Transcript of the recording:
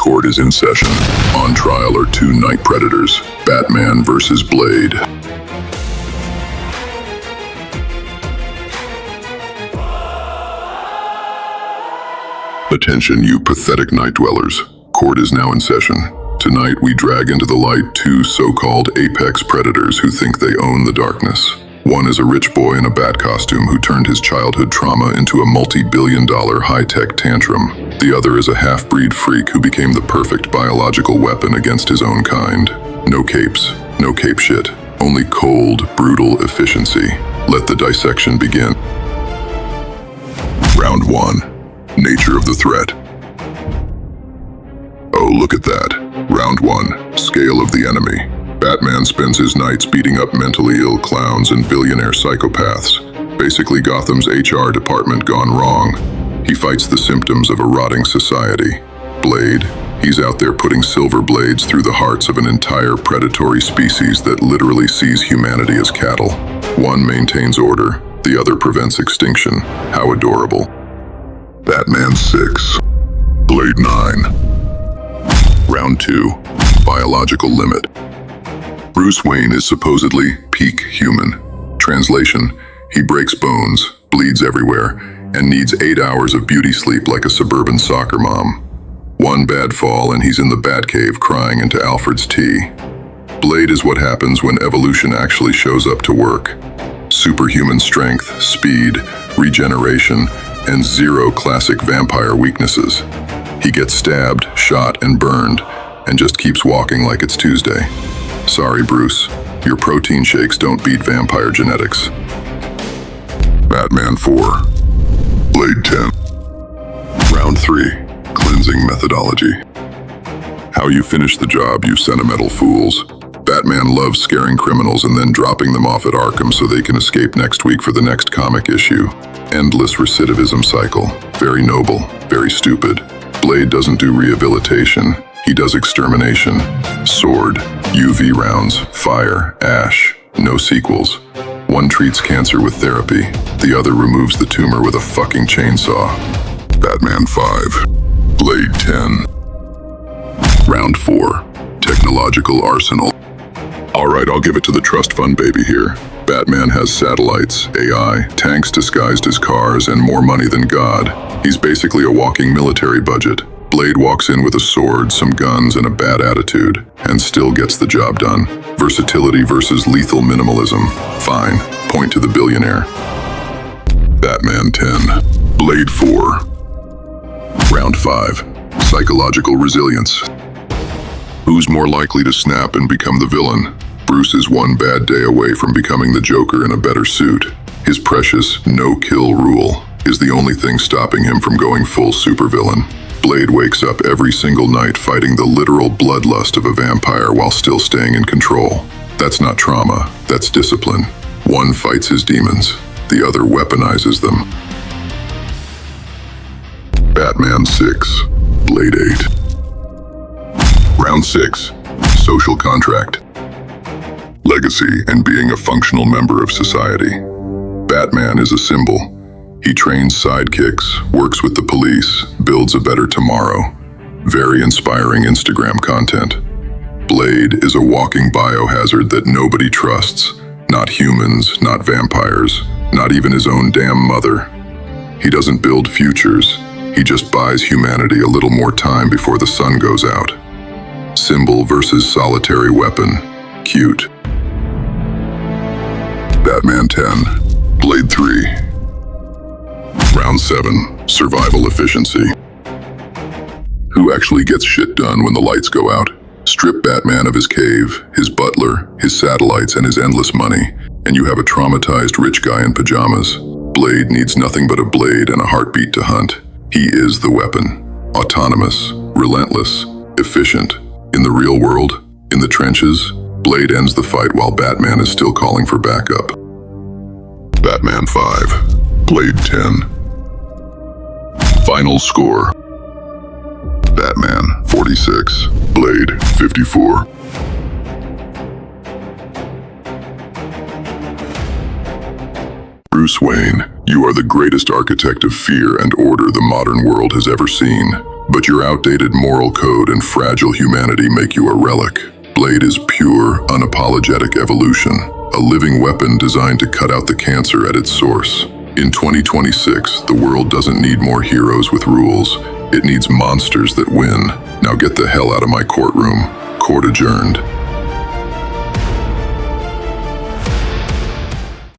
Court is in session. On trial are two night predators, Batman versus Blade. Attention, you pathetic night dwellers. Court is now in session. Tonight, we drag into the light two so-called apex predators who think they own the darkness. One is a rich boy in a bat costume who turned his childhood trauma into a multi-billion-dollar high-tech tantrum. The other is a half-breed freak who became the perfect biological weapon against his own kind. No capes, no cape shit, only cold, brutal efficiency. Let the dissection begin. Round 1. Nature of the threat. Oh, look at that. Round 1. Scale of the enemy. Batman spends his nights beating up mentally ill clowns and billionaire psychopaths. Basically Gotham's HR department gone wrong. He fights the symptoms of a rotting society. Blade, he's out there putting silver blades through the hearts of an entire predatory species that literally sees humanity as cattle. One maintains order, the other prevents extinction. How adorable. Batman 6. Blade 9. Round 2. Biological limit. Bruce Wayne is supposedly peak human. Translation, he breaks bones, bleeds everywhere, and needs 8 hours of beauty sleep like a suburban soccer mom. One bad fall and he's in the Batcave crying into Alfred's tea. Blade is what happens when evolution actually shows up to work. Superhuman strength, speed, regeneration, and zero classic vampire weaknesses. He gets stabbed, shot, and burned, and just keeps walking like it's Tuesday. Sorry, Bruce. Your protein shakes don't beat vampire genetics. Batman 4. Blade 10. Round 3. Cleansing methodology. How you finish the job, you sentimental fools. Batman loves scaring criminals and then dropping them off at Arkham so they can escape next week for the next comic issue. Endless recidivism cycle. Very noble, very stupid. Blade doesn't do rehabilitation. He does extermination. Sword, UV rounds, fire, ash, no sequels. One treats cancer with therapy, the other removes the tumor with a fucking chainsaw. Batman 5. Blade 10. Round 4. Technological arsenal. Alright, I'll give it to the trust fund baby here. Batman has satellites, AI, tanks disguised as cars, and more money than God. He's basically a walking military budget. Blade walks in with a sword, some guns, and a bad attitude, and still gets the job done. Versatility versus lethal minimalism. Fine, point to the billionaire. Batman 10. Blade 4. Round 5. Psychological resilience. Who's more likely to snap and become the villain? Bruce is one bad day away from becoming the Joker in a better suit. His precious no-kill rule is the only thing stopping him from going full supervillain. Blade wakes up every single night fighting the literal bloodlust of a vampire while still staying in control. That's not trauma, that's discipline. One fights his demons, the other weaponizes them. Batman 6. Blade 8. Round 6. Social contract. Legacy and being a functional member of society. Batman is a symbol. He trains sidekicks, works with the police, builds a better tomorrow. Very inspiring Instagram content. Blade is a walking biohazard that nobody trusts. Not humans, not vampires, not even his own damn mother. He doesn't build futures. He just buys humanity a little more time before the sun goes out. Symbol versus solitary weapon. Cute. Batman 10. Blade 3. Round 7. Survival efficiency. Who actually gets shit done when the lights go out? Strip Batman of his cave, his butler, his satellites, and his endless money, and you have a traumatized rich guy in pajamas. Blade needs nothing but a blade and a heartbeat to hunt. He is the weapon. Autonomous, relentless, efficient. In the real world, in the trenches, Blade ends the fight while Batman is still calling for backup. Batman 5. Blade 10. Final score. Batman 46. Blade 54. Bruce Wayne, you are the greatest architect of fear and order the modern world has ever seen. But But your outdated moral code and fragile humanity make you a relic. Blade is pure, unapologetic evolution, a living weapon designed to cut out the cancer at its source. In 2026, the world doesn't need more heroes with rules. It needs monsters that win. Now get the hell out of my courtroom. Court adjourned.